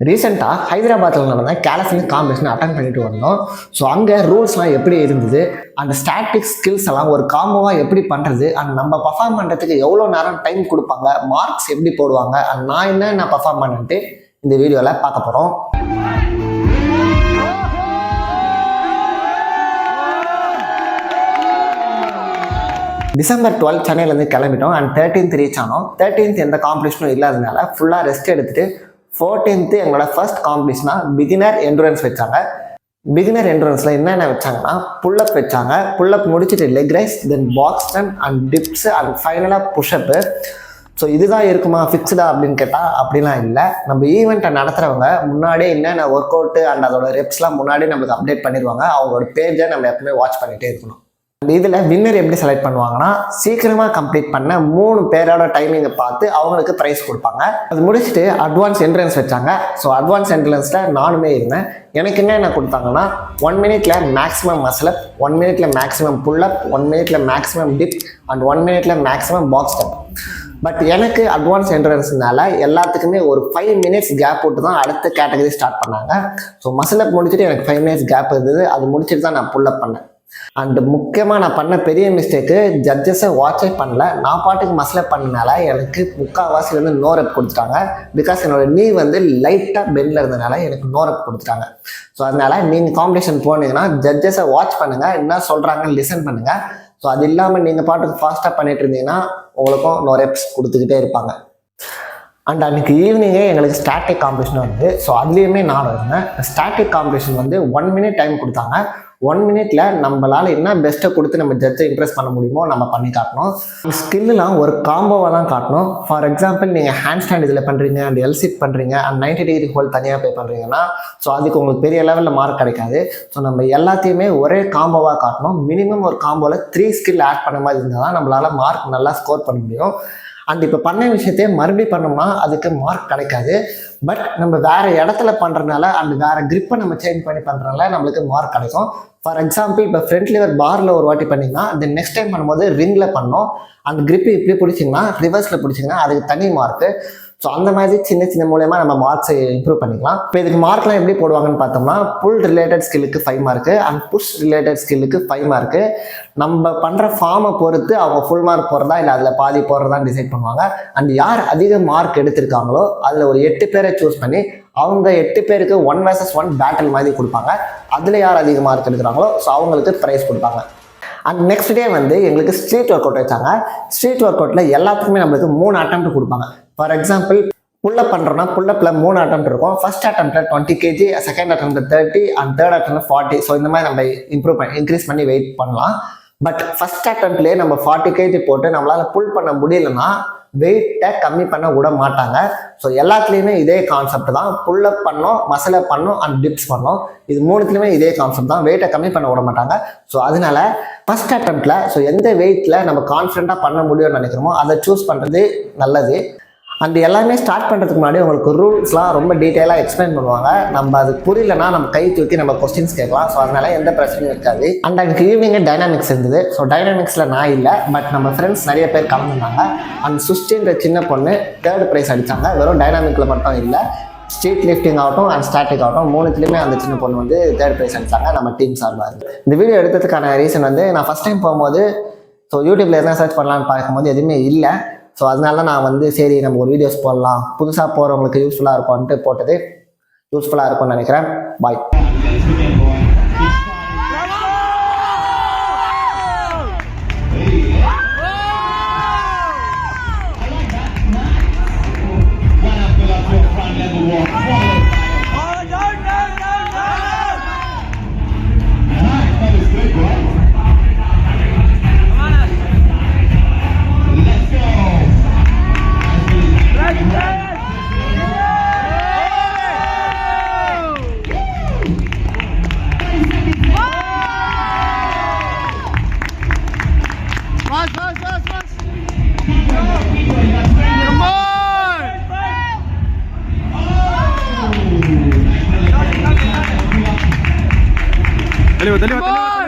ரீசெண்டாக ஹைதராபாத்தில் நடந்த கேலிஃபோர்னியா காம்படிஷன் அட்டன் பண்ணிட்டு வந்தோம். ஸோ அங்கே ரூல்ஸ்லாம் எப்படி இருந்தது, அந்த ஸ்டாட்டிக் ஸ்கில்ஸ் எல்லாம் ஒரு காம்போவாக எப்படி பண்ணுறது, அண்ட் நம்ம பர்ஃபார்ம் பண்ணுறதுக்கு எவ்வளோ நேரம் டைம் கொடுப்பாங்க, மார்க்ஸ் எப்படி போடுவாங்க, அண்ட் நான் பர்ஃபார்ம் பண்ணிட்டு இந்த வீடியோவில் பார்க்க போகிறோம். டிசம்பர் 12 சென்னையிலேருந்து கிளம்பிட்டோம் அண்ட் 13th ரீச் ஆனோம். 13th எந்த காம்படிஷனும் இல்லாததுனால ஃபுல்லாக ரெஸ்ட் எடுத்துகிட்டு 14th எங்களோட ஃபர்ஸ்ட் காம்படிஷனாக பிகினர் என்ட்ரன்ஸ் வச்சாங்க. பிகினர் என்ட்ரன்ஸில் என்னென்ன வச்சாங்கன்னா புல்லப் வச்சாங்க. புல்லப் முடிச்சுட்டு leg raise, then box run and dips and ஃபைனலாக புஷ்அப்பு. ஸோ இதுதான் இருக்குமா ஃபிக்ஸ்டா அப்படின்னு கேட்டால் அப்படிலாம் இல்லை. நம்ம ஈவெண்ட்டை நடத்துகிறவங்க முன்னாடியே என்னென்ன ஒர்க் அவுட்டு அண்ட் அதோட ரெப்ஸ்லாம் முன்னாடியே நம்மளுக்கு அப்டேட் பண்ணிடுவாங்க. அவங்களோட பேஜை நம்ம எப்பவுமே வாட்ச் பண்ணிகிட்டே இருக்கணும். இதில் வின்னர் எப்படி செலக்ட் பண்ணுவாங்கன்னா, சீக்கிரமாக கம்ப்ளீட் பண்ண 3 பேரோட டைமிங்கை பார்த்து அவங்களுக்கு ப்ரைஸ் கொடுப்பாங்க. அது முடிச்சுட்டு அட்வான்ஸ் என்ட்ரன்ஸ் வச்சாங்க. ஸோ அட்வான்ஸ் என்ட்ரன்ஸில் நானுமே இருந்தேன். எனக்கு என்ன கொடுத்தாங்கன்னா 1 minute maximum muscle up, 1 minute maximum pullup, 1 minute maximum dip and 1 minute maximum box step. But எனக்கு அட்வான்ஸ் என்ட்ரன்ஸ்னால எல்லாத்துக்குமே ஒரு 5 minutes கேப் போட்டு தான் அடுத்த கேட்டகரி ஸ்டார்ட் பண்ணாங்க. ஸோ மசிலப் முடிச்சுட்டு எனக்கு 5 minutes கேப் இருந்தது. அது முடிச்சுட்டு தான் நான் புல்லப் பண்ணேன். அண்ட் முக்கியமாக நான் பண்ண பெரிய மிஸ்டேக்கு, ஜட்ஜஸை வாட்சே பண்ணல. நான் பாட்டுக்கு மசிலப் பண்ணனால எனக்கு முக்கால்வாசி வந்து நோ ரெப் கொடுத்துட்டாங்க. பிகாஸ் என்னோட நீ வந்து லைட்டாக பெண்டில் இருந்ததுனால எனக்கு நோ ரெப் கொடுத்துட்டாங்க. ஸோ அதனால நீங்கள் காம்படிஷன் போனீங்கன்னா ஜட்ஜஸை வாட்ச் பண்ணுங்கள், என்ன சொல்கிறாங்கன்னு லிசன் பண்ணுங்கள். ஸோ அது இல்லாமல் நீங்கள் பாட்டுக்கு ஃபாஸ்ட்டாக பண்ணிட்டு இருந்தீங்கன்னா உங்களுக்கும் நோ ரெப்ஸ் கொடுத்துக்கிட்டே இருப்பாங்க. அண்ட் அன்றைக்கி ஈவினிங்கே எங்களுக்கு ஸ்டாட்டிக் காம்படிஷன் வந்து, ஸோ அதுலேயுமே நான் இருந்தேன். ஸ்டாட்டிக் காம்படிஷன் வந்து 1 minute டைம் கொடுத்தாங்க. 1 minute நம்மளால் என்ன பெஸ்ட்டை கொடுத்து நம்ம ஜட்ஜை இம்ப்ரெஸ் பண்ண முடியுமோ நம்ம பண்ணி காட்டணும். ஸ்கில்லாம் ஒரு காம்போவாக தான் காட்டணும். ஃபார் எக்ஸாம்பிள் நீங்கள் ஹேண்ட் ஸ்டாண்ட் இதில் பண்ணுறீங்க அண்ட் எல்சிட் பண்ணுறீங்க அண்ட் 90 degree ஹோல் தனியாக பே பண்ணுறீங்கன்னா ஸோ அதுக்கு உங்களுக்கு பெரிய லெவலில் மார்க் கிடைக்காது. ஸோ நம்ம எல்லாத்தையுமே ஒரே காம்போவாக காட்டணும். மினிமம் ஒரு காம்போவில் 3 ஸ்கில் ஆட் பண்ண மாதிரி இருந்தால் தான் நம்மளால் மார்க் நல்லா ஸ்கோர் பண்ண முடியும். அண்ட் இப்போ பண்ண விஷயத்தையே மறுபடியும் பண்ணோம்னா அதுக்கு மார்க் கிடைக்காது. பட் நம்ம வேறு இடத்துல பண்ணுறதுனால அண்ட் வேறு கிரிப்பை நம்ம சேஞ்ச் பண்ணி பண்ணுறதுனால நம்மளுக்கு மார்க் கிடைக்கும். ஃபார் எக்ஸாம்பிள் இப்போ ஃப்ரண்ட் லிவர் பாரில் ஒரு வாட்டி பண்ணிங்கன்னா தென் நெக்ஸ்ட் டைம் பண்ணும்போது ரிங்கில் பண்ணோம். அந்த கிரிப்பு இப்படி பிடிச்சிங்கன்னா ரிவர்ஸில் பிடிச்சிங்கன்னா அதுக்கு தனி மார்க்கு. ஸோ அந்த மாதிரி சின்ன சின்ன மூலயமா நம்ம மார்க்ஸை இம்ப்ரூவ் பண்ணிக்கலாம். இப்போ இதுக்கு மார்க்லாம் எப்படி போடுவாங்கன்னு பார்த்தோம்னா, புல் ரிலேட்டட் ஸ்கில்லுக்கு 5 மார்க்கு அண்ட் புஷ் ரிலேட்டட் ஸ்கில்லுக்கு 5 மார்க்கு. நம்ம பண்ணுற ஃபார்மை பொறுத்து அவங்க ஃபுல் மார்க் போடுறதா இல்லை அதில் பாதி போடுறதா டிசைட் பண்ணுவாங்க. அண்ட் யார் அதிக மார்க் எடுத்திருக்காங்களோ அதில் ஒரு 8 பேரை சூஸ் பண்ணி அவங்க 8 பேருக்கு 1 versus 1 பேட்டில் மாதிரி கொடுப்பாங்க. அதில் யார் அதிக மார்க் எடுக்கிறாங்களோ ஸோ அவங்களுக்கு ப்ரைஸ் கொடுப்பாங்க. அண்ட் நெக்ஸ்ட் டே வந்து எங்களுக்கு ஸ்ட்ரீட் ஒர்க் அவுட் வச்சாங்க. ஸ்ட்ரீட் ஒர்க் அவுட்டில் எல்லாத்துக்குமே நம்மளுக்கு 3 attempt கொடுப்பாங்க. ஃபார் எக்ஸாம்பிள் புல்லப் பண்ணுறோன்னா புல்லப்பில் 3 attempt இருக்கும். ஃபர்ஸ்ட் அட்டெம்ப்டில் 20 kg, செகண்ட் அட்டெம்ப்டில் 30 அண்ட் தேர்ட் அட்டெம்ப்டில் 40. ஸோ இந்த மாதிரி நம்ம இன்க்ரீஸ் பண்ணி வெயிட் பண்ணலாம். பட் ஃபர்ஸ்ட் அட்டெம்ப்ட்லேயே நம்ம 40 kg போட்டு நம்மளால் புல் பண்ண முடியலன்னா வெயிட்டை கம்மி பண்ண விட மாட்டாங்க. ஸோ எல்லாத்துலேயுமே இதே கான்செப்ட் தான். புல்லப் பண்ணோம், மசிலப் பண்ணோம் அண்ட் டிப்ஸ் பண்ணோம். இது 3த்துலேயுமே இதே கான்செப்ட் தான். வெயிட்டை கம்மி பண்ண விட மாட்டாங்க. ஸோ அதனால ஃபர்ஸ்ட் அட்டெம்ப்டில் ஸோ எந்த வெயிட்டில் நம்ம கான்ஃபிடண்ட்டாக பண்ண முடியும்னு நினைக்கிறோமோ அதை சூஸ் பண்ணுறது நல்லது. அண்ட் எல்லாமே ஸ்டார்ட் பண்ணுறதுக்கு முன்னாடி உங்களுக்கு ரூல்ஸ்லாம் ரொம்ப டீட்டெயிலாக எக்ஸ்பிளைன் பண்ணுவாங்க. நம்ம அது புரியலன்னா நம்ம கை தூக்கி நம்ம கொஸ்டின்ஸ் கேட்கலாம். ஸோ அதனால எந்த பிரச்சனையும் இருக்காது. அண்ட் அன்றைக்கி ஈவினிங்கே டைனாமிக்ஸ் இருந்தது. ஸோ டைனாமிக்ஸில் நான் இல்லை, பட் நம்ம ஃப்ரெண்ட்ஸ் நிறைய பேர் கலந்துருந்தாங்க. அண்ட் சுஷ்டின்ற சின்ன பொண்ணு 3rd ப்ரைஸ் அடித்தாங்க. வெறும் டைனாமிக்கில் மட்டும் இல்லை, ஸ்ட்ரீட் லிஃப்டிங் ஆகட்டும் அண்ட் ஸ்டாட்டிக் ஆகட்டும் 3த்துலேயுமே அந்த சின்ன பொண்ணு வந்து 3rd ப்ரைஸ் அடித்தாங்க நம்ம டீம் சார்பாக இருந்து. இந்த வீடியோ எடுத்ததுக்கான ரீசன் வந்து, நான் ஃபஸ்ட் டைம் போகும்போது ஸோ யூடியூப்பில் எதனா சர்ச் பண்ணலான்னு பார்க்கும்போது எதுவுமே இல்லை. ஸோ அதனால நான் வந்து சரி நம்ம ஒரு வீடியோஸ் போடலாம், புதுசாக போகிறவங்களுக்கு யூஸ்ஃபுல்லாக இருக்கும்ன்ட்டு போட்டது. யூஸ்ஃபுல்லாக இருக்கும்னு நினைக்கிறேன். பாய். Dale, dale, dale.